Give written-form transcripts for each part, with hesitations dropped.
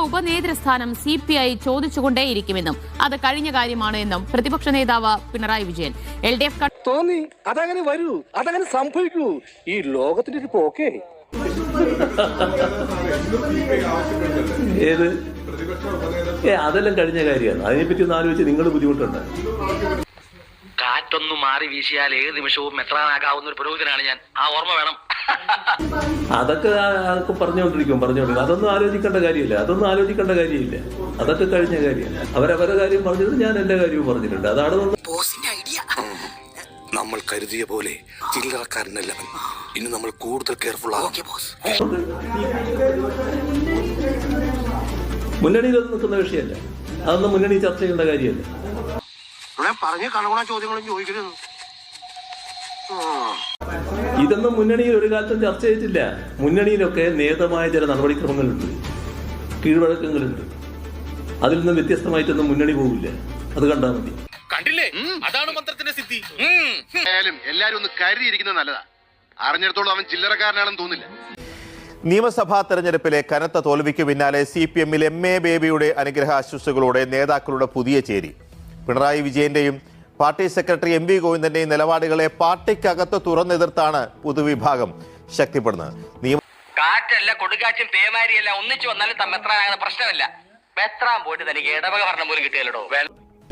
ഉപനേതൃസ്ഥാനം CPI ചോദിച്ചുകൊണ്ടേയിരിക്കുമെന്നും അത് കഴിഞ്ഞ കാര്യമാണ് എന്നും പ്രതിപക്ഷ നേതാവ് പിണറായി വിജയൻ. LDF തോന്നി അതങ്ങനെ വരൂ, അതങ്ങനെ സംഭവിക്കൂ. ഈ ലോകത്തിന്റെ ഒരു പോക്കേ. ഏത് അതെല്ലാം കഴിഞ്ഞ കാര്യമാണ്. അതിനെപ്പറ്റി ഒന്ന് ആലോചിച്ച് നിങ്ങൾ ബുദ്ധിമുട്ടുണ്ട്. കാറ്റൊന്നു മാറി വീശിയാൽ ഏത് നിമിഷവും മെത്രാനാകാവുന്ന ഒരു പുരോഹിതനാണ് ഞാൻ. ആ ഓർമ്മ വേണം. അതൊക്കെ പറഞ്ഞുകൊണ്ടിരിക്കും. അതൊന്നും ആലോചിക്കേണ്ട കാര്യമില്ല. അതൊക്കെ കഴിഞ്ഞ കാര്യമല്ല. അവരവരുടെ കാര്യം പറഞ്ഞിട്ടുണ്ട്, ഞാൻ എന്റെ കാര്യവും പറഞ്ഞിട്ടുണ്ട്. അതാണ് നമ്മൾ കരുതിയ പോലെ ചില്ലറക്കാരനല്ല. ഇനി നമ്മൾ കൂടുതൽ കെയർഫുൾ ആവും. മുന്നണിയിലൊന്നും നിൽക്കുന്ന വിഷയമല്ല. അതൊന്നും മുന്നണി ചർച്ച ചെയ്യേണ്ട കാര്യമല്ല. ഇതൊന്നും മുന്നണിയിൽ ഒരു കാലത്തും ചർച്ച ചെയ്തിട്ടില്ല. മുന്നണിയിലൊക്കെ നിയതമായ ചില നടപടിക്രമങ്ങളുണ്ട്, കീഴ്വഴക്കങ്ങളുണ്ട്. അതിൽ നിന്നും വ്യത്യസ്തമായിട്ടൊന്നും മുന്നണി പോകില്ല. അത് കണ്ടാൽ മതി. കണ്ടില്ലേ, അതാണ് മന്ത്രത്തിന്റെ സിദ്ധി. എല്ലാരും ഒന്ന് കരുതിയിരിക്കുന്നത് നല്ലതാ. അറിഞ്ഞിടത്തോളം അവൻ ചില്ലറക്കാരനാണെന്ന് തോന്നില്ല. നിയമസഭാ തെരഞ്ഞെടുപ്പിലെ കനത്ത തോൽവിക്ക് പിന്നാലെ CPM-ൽ MA ബേബിയുടെ അനുഗ്രഹാശംസകളോടെ നേതാക്കളുടെ പുതിയ ചേരി. പിണറായി വിജയന്റെയും പാർട്ടി സെക്രട്ടറി MV ഗോവിന്ദന്റെയും നിലപാടുകളെ പാർട്ടിക്കകത്ത് തുറന്നെതിർത്താണ് പൊതുവിഭാഗം ശക്തിപ്പെടുന്നത്. കാറ്റല്ല, കൊടുങ്കാറ്റും പേമാരിയല്ല ഒന്നിച്ചു വന്നാലും മെത്രാനാകുന്ന പ്രശ്നമില്ല. മെത്രാൻ പോയിട്ട് തനിക്ക് ഇടവക ഭരണം പോലും കിട്ടിയല്ലോ.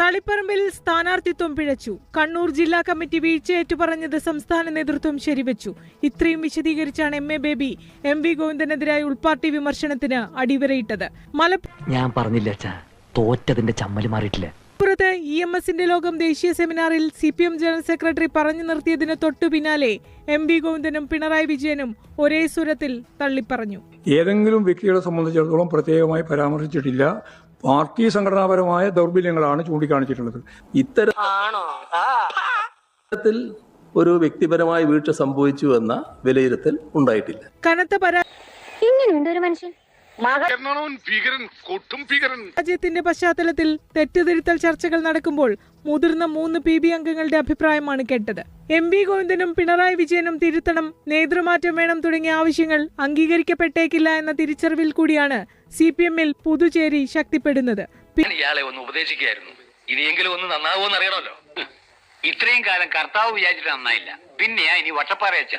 തളിപ്പറമ്പിൽ സ്ഥാനാർത്ഥിത്വം പിഴച്ചു. കണ്ണൂർ ജില്ലാ കമ്മിറ്റി വീഴ്ചയേറ്റു പറഞ്ഞത് സംസ്ഥാന നേതൃത്വം ശരിവെച്ചു. ഇത്രയും വിശദീകരിച്ചാണ് MA ബേബി MV ഗോവിന്ദനെതിരായ ഉൾപാർട്ടി വിമർശനത്തിന് അടിവരയിട്ടത്. ഞാൻ പറഞ്ഞില്ല, തോറ്റതിന്റെ ചമ്മല് മാറിയിട്ടില്ല. മലപ്പുറത്ത് EMSന്റെ ലോകം ദേശീയ സെമിനാറിൽ CPM ജനറൽ സെക്രട്ടറി പറഞ്ഞു നിർത്തിയതിന് തൊട്ടു പിന്നാലെ MV ഗോവിന്ദനും പിണറായി വിജയനും ഒരേ സ്വരത്തിൽ തള്ളിപ്പറഞ്ഞു. ഏതെങ്കിലും വ്യക്തികളെ സംബന്ധിച്ചിടത്തോളം പ്രത്യേകമായി പരാമർശിച്ചിട്ടില്ല. പാർട്ടി സംഘടനാപരമായ ദൗർബല്യങ്ങളാണ് ചൂണ്ടിക്കാണിച്ചിട്ടുള്ളത്. ഇത്തരത്തിൽ ഒരു വ്യക്തിപരമായ വീഴ്ച സംഭവിച്ചു എന്ന വിലയിരുത്തൽ ഉണ്ടായിട്ടില്ല. കനത്ത പരാജയത്തിന്റെ പശ്ചാത്തലത്തിൽ തെറ്റുതിരുത്തൽ ചർച്ചകൾ നടക്കുമ്പോൾ മുതിർന്ന 3 PB അംഗങ്ങളുടെ അഭിപ്രായമാണ് കേട്ടത്. MV ഗോവിന്ദനും പിണറായി വിജയനും തിരുത്തണം, നേതൃമാറ്റം വേണം തുടങ്ങിയ ആവശ്യങ്ങൾ അംഗീകരിക്കപ്പെട്ടേക്കില്ല എന്ന തിരിച്ചറിവിൽ കൂടിയാണ് CPM-ൽ പുതുചേരി ശക്തിപ്പെടുന്നത്. ഇയാളെ ഒന്ന് ഉപദേശിക്കായിരുന്നു. ഇനിയെങ്കിലും ഒന്ന് നന്നാവുമെന്ന് അറിയണമല്ലോ. ഇത്രയും കാലം കർത്താവ് വിചാരിച്ചിട്ട് നന്നായില്ല, പിന്നെയാ ഇനി വട്ടപ്പാറ വെച്ച.